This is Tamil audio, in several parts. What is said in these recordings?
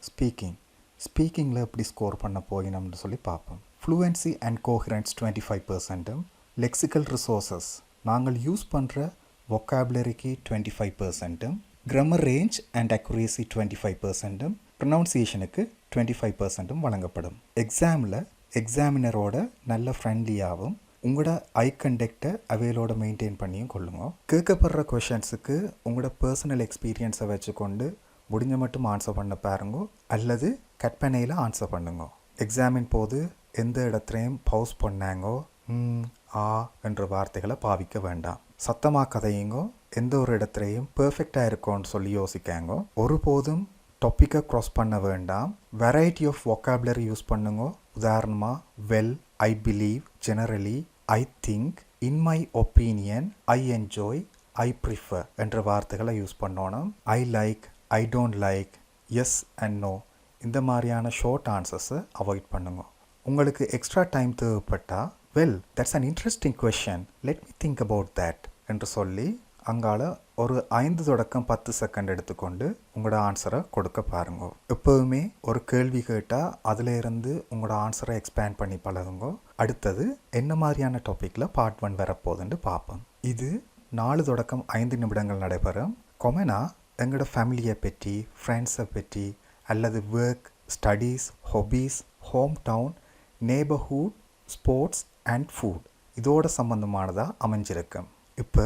ஸ்பீக்கிங்கில் எப்படி ஸ்கோர் பண்ண போயினோம்னு சொல்லி பார்ப்போம். Fluency and coherence 25%, lexical resources நாங்கள் யூஸ் பண்ணுற வொக்காபுலரிக்கு 25%, கிராமர் ரேஞ்ச் அண்ட் அக்குரேசி 25%, ப்ரொனவுன்சியேஷனுக்கு 25% வழங்கப்படும். எக்ஸாமில் எக்ஸாமினரோட நல்ல ஃப்ரெண்ட்லியாகவும் உங்களோட ஐ கண்டக்டை அவைகளோட மெயின்டைன் பண்ணியும் கொள்ளுங்க. கேட்கப்படுற கொஷின்ஸுக்கு உங்களோட பர்சனல் எக்ஸ்பீரியன்ஸை வச்சுக்கொண்டு முடிஞ்ச மட்டும் ஆன்சர் பண்ண பாருங்க, அல்லது கற்பனையில் ஆன்சர் பண்ணுங்க. எக்ஸாமின் போது எந்த இடத்துலையும் பவுஸ் பண்ணாங்கோ என்ற வார்த்தைகளை பாவிக்க வேண்டாம். சத்தமாக கதையுங்கோ. எந்த ஒரு இடத்துலையும் பெர்ஃபெக்டாக இருக்கோன்னு சொல்லி யோசிக்காங்க. ஒருபோதும் டாப்பிக்கை க்ராஸ் பண்ண வேண்டாம். வெரைட்டி ஆஃப் வொக்காபுலரி யூஸ் பண்ணுங்க. உதாரணமாக well, I believe, generally, I think, in my opinion, I enjoy, I prefer என்ற வார்த்தைகளை யூஸ் பண்ணணும். I like, I don't like, yes and no இந்த மாதிரியான ஷார்ட் ஆன்சர்ஸை அவாய்ட் பண்ணுங்க. உங்களுக்கு எக்ஸ்ட்ரா டைம் தேவைப்பட்டால் well that's an interesting question, let me think about that என்று சொல்லி அங்கால ஒரு 5 தொடக்கம் 10 செகண்ட் எடுத்துக்கொண்டு உங்களோட ஆன்சரை கொடுக்க பாருங்க. எப்போவுமே ஒரு கேள்வி கேட்டால் அதில் இருந்து உங்களோட ஆன்சரை எக்ஸ்பேண்ட் பண்ணி பழகுங்க. அடுத்தது என்ன மாதிரியான டாப்பிக்கில் பார்ட் 1 வரப்போகுதுன்னு பார்ப்போம். இது 4 தொடக்கம் 5 நிமிடங்கள் நடைபெறும். கொமெனா எங்களோட ஃபேமிலியை பற்றி, ஃப்ரெண்ட்ஸை பற்றி, அல்லது work, studies, hobbies, home town, neighbourhood, sports and food இதோட சம்பந்தமானதாக அமைஞ்சிருக்கும். இப்போ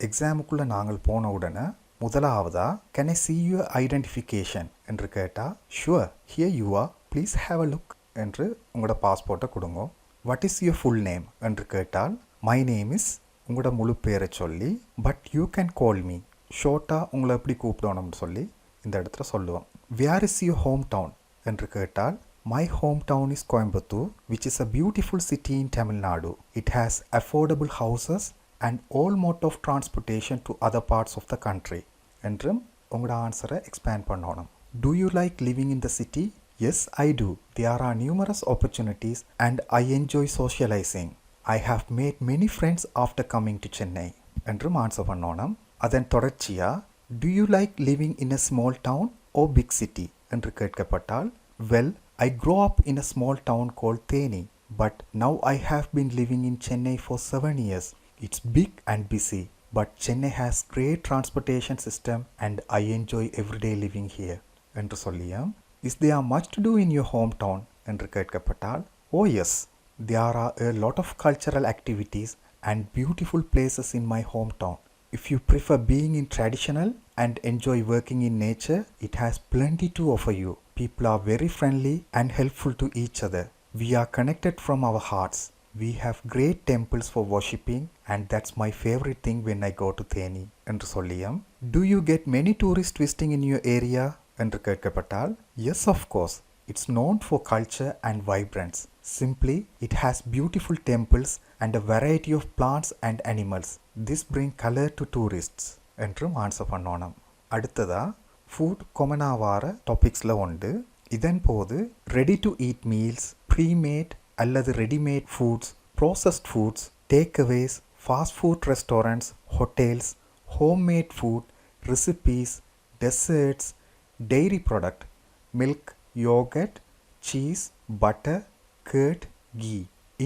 எக்ஸாமுக்குள்ளே நாங்கள் போன உடனே முதலாவதாக can I see your identification என்று கேட்டால் sure here you are, please have a look என்று உங்களோட பாஸ்போர்ட்டை கொடுங்க. What is your full name என்று கேட்டால் மை நேம் இஸ் உங்களோட முழு பேரை சொல்லி, but you can call me ஷோர்ட்டாக உங்களை எப்படி கூப்பிடணும்னு சொல்லி இந்த இடத்துல சொல்லுவோம். Where is your home town என்று கேட்டால் my home town is Coimbatore, which is a beautiful city in Tamil Nadu. It has affordable houses and all mode of transportation to other parts of the country என்றும் உங்களோட ஆன்சரை எக்ஸ்பேண்ட் பண்ணணும். Do you like living in the city? Yes I do. There are numerous opportunities and I enjoy socialising. I have made many friends after coming to Chennai என்றும் ஆன்சர் பண்ணணும். அதன் தொடர்ச்சியாக to you like living in a small town or big city என்று கேட்கப்பட்டால் well I grow up in a small town called Theni, but now I have been living in Chennai for 7 years. It's big and busy, but Chennai has great transportation system and I enjoy everyday living here என்று சொல்லியும். Is there much to do in your hometown என்று கேட்கப்பட்டால் oh yes, there are a lot of cultural activities and beautiful places in my hometown. If you prefer being in traditional and enjoy working in nature, it has plenty to offer you. People are very friendly and helpful to each other. We are connected from our hearts. We have great temples for worshipping and that's my favorite thing when I go to Theni என்று சொல்லியும். Do you get many tourists visiting in your area என்று கேட்கப்பட்டால் yes of course, it's known for culture and vibrance. Simply it has beautiful temples and a variety of plants and animals. This bring color to tourists என்றும் ஆன்சர் பண்ணணும். அடுத்ததா ஃபுட் கொமனா வார டாபிக்ஸில் உண்டு. இதன் போது ready to eat meals, premade அல்லது readymade foods, processed foods, takeaways, fast food restaurants, hotels, homemade food, recipes, desserts, dairy product, milk, yogurt, cheese, butter, curd, ghee,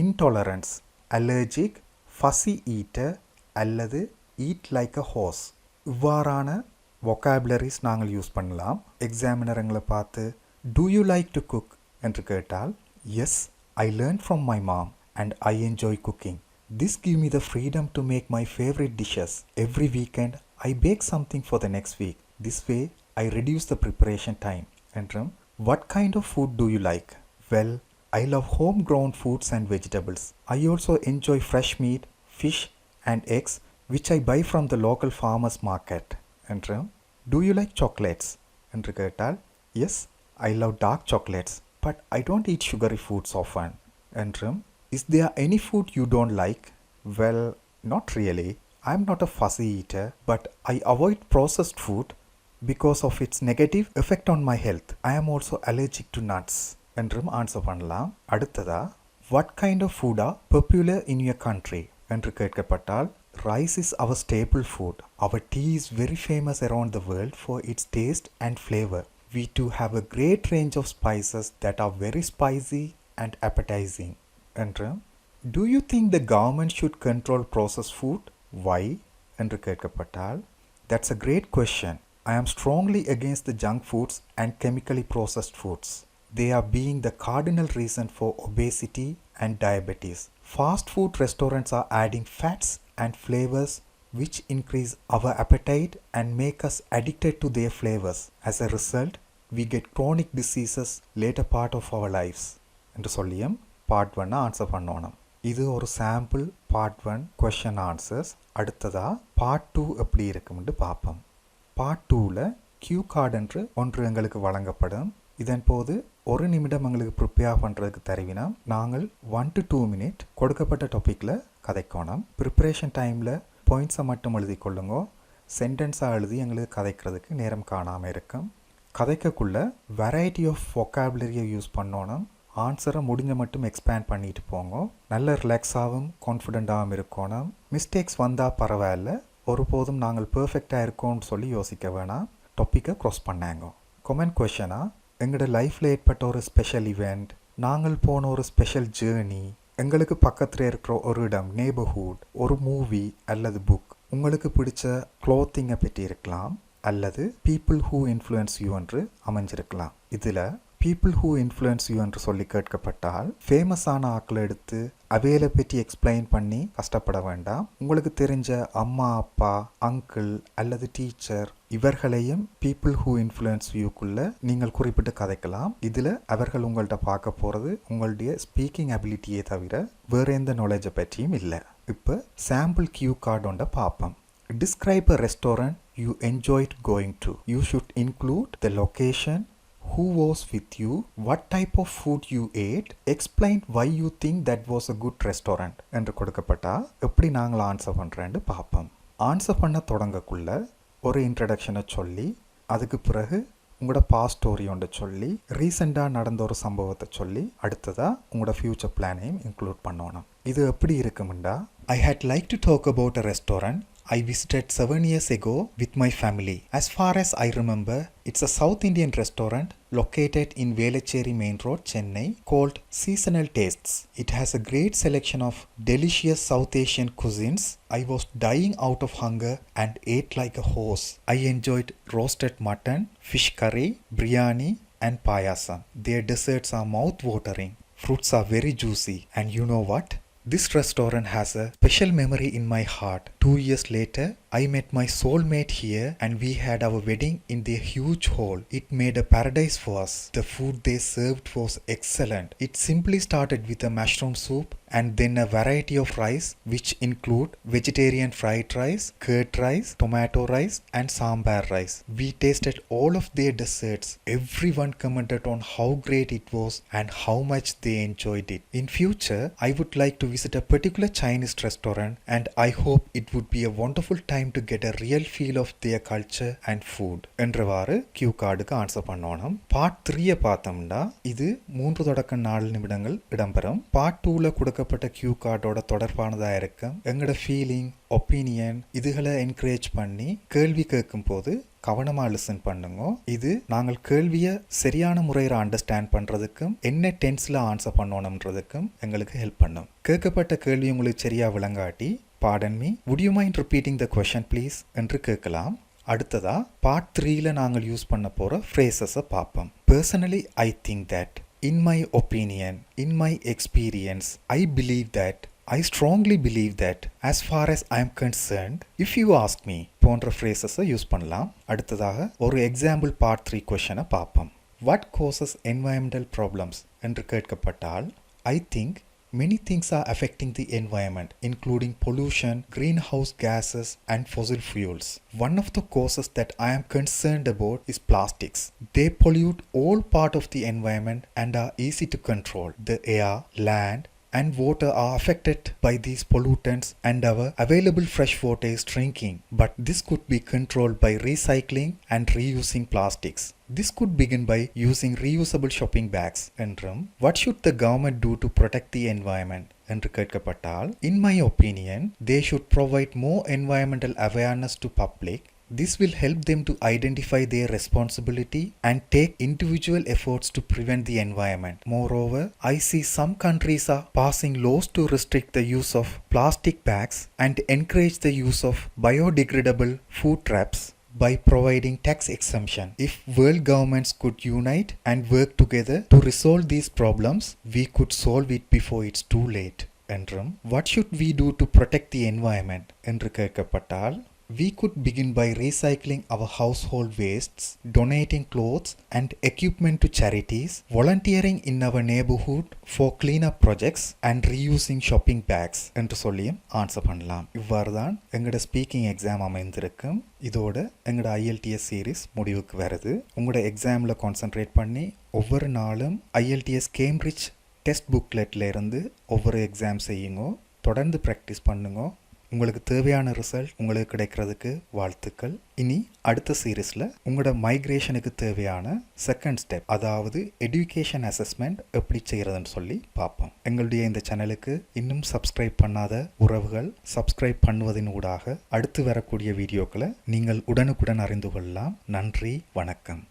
intolerance, allergic, fussy eater அல்லது ஈட் லைக் அ ஹார்ஸ் இவ்வாறான வொக்காபுலரிஸ் நாங்கள் யூஸ் பண்ணலாம். எக்ஸாமினருங்களை பார்த்து do you like to cook என்று கேட்டால் yes I learned from my mom and I enjoy cooking. This give me the freedom to make my favorite dishes. Every weekend I bake something for the next week. This way I reduce the preparation time. என்றும் what kind of food do you like? Well, I love homegrown foods and vegetables. I also enjoy fresh meat, fish and eggs which I buy from the local farmers market. என்றும் do you like chocolates? என்று கேட்டால் yes, I love dark chocolates. But I don't eat sugary foods often. என்றும் is there any food you don't like? Well, not really. I'm not a fussy eater, but I avoid processed food because of its negative effect on my health. I am also allergic to nuts. என்றும் ஆன்சர் பண்ணலாம். அடுத்ததா what kind of food are popular in your country என்று கேட்கப்பட்டால் rice is our staple food. Our tea is very famous around the world for its taste and flavor. We too have a great range of spices that are very spicy and appetizing. என்று Do you think the government should control processed food? Why? என்று கேட்கப்பட்டால் That's a great question. I am strongly against the junk foods and chemically processed foods. They are being the cardinal reason for obesity and diabetes. Fast food restaurants are adding fats and flavors which increase our appetite and make us addicted to their flavors. As a result, we get chronic diseases later part of our lives. என்று சொல்லியும் பார்ட் 1 ஆன்சர் பண்ணணும். இது ஒரு சாம்பிள் பார்ட் 1 கொஷன் ஆன்சர்ஸ். அடுத்ததா பார்ட் 2 எப்படி இருக்கும்னு பார்ப்போம். பார்ட் 2ல் கியூ கார்டு என்று ஒன்று எங்களுக்கு வழங்கப்படும். இதன் போது 1 நிமிடம் எங்களுக்கு ப்ரிப்பேர் பண்ணுறதுக்கு தருவினா நாங்கள் 1 to 2 மினிட் கொடுக்கப்பட்ட டாப்பிக்கில் கதைக்கணும். ப்ரிப்பரேஷன் டைமில் பாயிண்ட்ஸை மட்டும் எழுதி கொள்ளுங்க. சென்டென்ஸாக எழுதி எங்களுக்கு கதைக்கிறதுக்கு நேரம் காணாமல் இருக்கும். கதைக்கக்குள்ள வெரைட்டி ஆஃப் வொக்காபுலரியை யூஸ் பண்ணணும். ஆன்சரை முடிஞ்ச மட்டும் எக்ஸ்பேண்ட் பண்ணிட்டு போங்க. நல்ல ரிலாக்ஸாகவும் கான்ஃபிடெண்ட்டாகவும் இருக்கணும். மிஸ்டேக்ஸ் வந்தால் பரவாயில்ல, ஒருபோதும் நாங்கள் பெர்ஃபெக்டாக இருக்கோம்னு சொல்லி யோசிக்க வேணாம். டாப்பிக்கை க்ராஸ் பண்ணாங்க. கொமெண்ட் கொஷனாக எங்களோட லைஃப்பில் ஏற்பட்ட ஒரு ஸ்பெஷல் இவெண்ட், நாங்கள் போன ஒரு ஸ்பெஷல் ஜேர்னி, எங்களுக்கு பக்கத்தில் இருக்கிற ஒரு இடம், நெய்பர்ஹுட், ஒரு மூவி அல்லது புக், உங்களுக்கு பிடிச்ச க்ளோத்திங்கை பற்றி இருக்கலாம் அல்லது பீப்புள் ஹூ இன்ஃப்ளூயன்ஸ் யூ என்று அமைஞ்சிருக்கலாம். இதில் பீப்புள் ஹூ இன்ஃப்ளூயன்ஸ் யூ என்று சொல்லி கேட்கப்பட்டால் ஃபேமஸான ஆக்களை எடுத்து அவைகளை பற்றி எக்ஸ்பிளைன் பண்ணி கஷ்டப்பட வேண்டாம். உங்களுக்கு தெரிஞ்ச அம்மா, அப்பா, அங்கிள் அல்லது டீச்சர் இவர்களையும் பீப்புள் ஹூ இன்ஃப்ளூயன்ஸ் யூக்குள்ள நீங்கள் குறிப்பிட்டு கதைக்கலாம். இதில் அவர்கள் உங்கள்கிட்ட பார்க்க போகிறது உங்களுடைய ஸ்பீக்கிங் அபிலிட்டியே தவிர வேறு எந்த நாலேஜை பற்றியும் இல்லை. இப்போ சாம்பிள் கியூ கார்டு ஒன்றை பார்ப்போம். Describe a restaurant you enjoyed going to. You should include the location, who was with you, what type of food you ate, explain why you think that was a good restaurant என்று கொடுக்கப்பட்டா எப்படி நாங்கள் ஆன்சர் பண்ணுறேன்னு பார்ப்போம். ஆன்சர் பண்ண தொடங்கக்குள்ள ஒரு இன்ட்ரடக்ஷனை சொல்லி அதுக்கு பிறகு உங்களோட பாஸ்ட் ஸ்டோரி ஒன்றை சொல்லி ரீசெண்டாக நடந்த ஒரு சம்பவத்தை சொல்லி அடுத்ததாக உங்களோட ஃப்யூச்சர் பிளானையும் இன்க்ளூட் பண்ணணும். இது எப்படி இருக்குமுண்டா, I had like to talk about a restaurant I visited 7 years ago with my family. As far as I remember, it's a South Indian restaurant located in Velachery Main Road, Chennai, called Seasonal Tastes. It has a great selection of delicious South Asian cuisines. I was dying out of hunger and ate like a horse. I enjoyed roasted mutton, fish curry, biryani and payasam. Their desserts are mouth-watering. Fruits are very juicy. And you know what? This restaurant has a special memory in my heart. 2 years later, I met my soulmate here and we had our wedding in their huge hall. It made a paradise for us. The food they served was excellent. It simply started with a mushroom soup and then a variety of rice which include vegetarian fried rice, curd rice, tomato rice and sambar rice. We tasted all of their desserts. Everyone commented on how great it was and how much they enjoyed it. In future, I would like to visit a particular Chinese restaurant and I hope it would be a wonderful time to get a real feel of their culture and food. என்றவாறு கியூ கார்டுக்கு ஆன்சர் பண்ணணும். பார்ட் 3 பார்த்தோம்னா இது 3 நிமிடங்கள் இடம்பெறும். பார்ட் 2ல கொடுக்கப்பட்ட கியூ கார்டோட தொடர்பானதாக இருக்கும். எங்களோட ஃபீலிங், ஒப்பீனியன் இதுகளை என்கரேஜ் பண்ணி கேள்வி கேட்கும் போது கவனமாக லிசன் பண்ணுங்க. இது நாங்கள் கேள்வியை சரியான முறையில் அண்டர்ஸ்டாண்ட் பண்ணுறதுக்கும் என்ன டென்ஸில் ஆன்சர் பண்ணணுன்றதுக்கும் எங்களுக்கு ஹெல்ப் பண்ணும். கேட்கப்பட்ட கேள்வி உங்களுக்கு சரியாக விளங்காட்டி pardon me, would you mind repeating the question please என்று கேட்கலாம். அடுத்ததா பார்ட் 3ல நாங்கள் யூஸ் பண்ண போகிற ஃப்ரேசஸை பார்ப்போம். Personally, I think that, in my opinion, in my experience, I believe that, I strongly believe that, as far as I am concerned, if you ask me போன்ற ஃப்ரேசஸை யூஸ் பண்ணலாம். அடுத்ததாக ஒரு எக்ஸாம்பிள் பார்ட் 3 கொஷனை பார்ப்போம். What causes environmental problems என்று கேட்கப்பட்டால் I think many things are affecting the environment, including pollution, greenhouse gases, and fossil fuels. One of the causes that I am concerned about is plastics. They pollute all part of the environment and are easy to control. The air, land, and water are affected by these pollutants and our available fresh water is shrinking. But this could be controlled by recycling and reusing plastics. This could begin by using reusable shopping bags. என்றும் what should the government do to protect the environment என்று கேட்கப்பட்டால் in my opinion they should provide more environmental awareness to public. This will help them to identify their responsibility and take individual efforts to prevent the environment. Moreover, I see some countries are passing laws to restrict the use of plastic bags and encourage the use of biodegradable food traps by providing tax exemption. If world governments could unite and work together to resolve these problems, we could solve it before it's too late. என்றும் what should we do to protect the environment என்று கேட்கப்பட்டால், we could begin by recycling our household wastes, donating clothes and equipment to charities, volunteering in our neighborhood for cleanup projects and reusing shopping bags என்று சொல்லியும் ஆன்சர் பண்ணலாம். இவ்வாறு தான் எங்களோட ஸ்பீக்கிங் எக்ஸாம் அமைந்திருக்கும். இதோட எங்களோட IELTS சீரீஸ் முடிவுக்கு வருது. உங்களோட எக்ஸாமில் கான்சென்ட்ரேட் பண்ணி ஒவ்வொரு நாளும் IELTS கேம்பிரிட்ஜ் டெஸ்ட் புக்லெட்டில் இருந்து ஒவ்வொரு எக்ஸாம் செய்யுங்க. தொடர்ந்து ப்ராக்டிஸ் பண்ணுங்க. உங்களுக்கு தேவையான ரிசல்ட் உங்களுக்கு கிடைக்கிறதுக்கு வாழ்த்துக்கள். இனி அடுத்த சீரீஸில் உங்களோட மைக்ரேஷனுக்கு தேவையான செகண்ட் ஸ்டெப், அதாவது எஜுகேஷன் அசஸ்மெண்ட் எப்படி செய்கிறதுன்னு சொல்லி பார்ப்போம். எங்களுடைய இந்த சேனலுக்கு இன்னும் சப்ஸ்கிரைப் பண்ணாத உறவுகள் சப்ஸ்கிரைப் பண்ணுவதன் ஊடாக அடுத்து வரக்கூடிய வீடியோக்களை நீங்கள் உடனுக்குடன் அறிந்து கொள்ளலாம். நன்றி, வணக்கம்.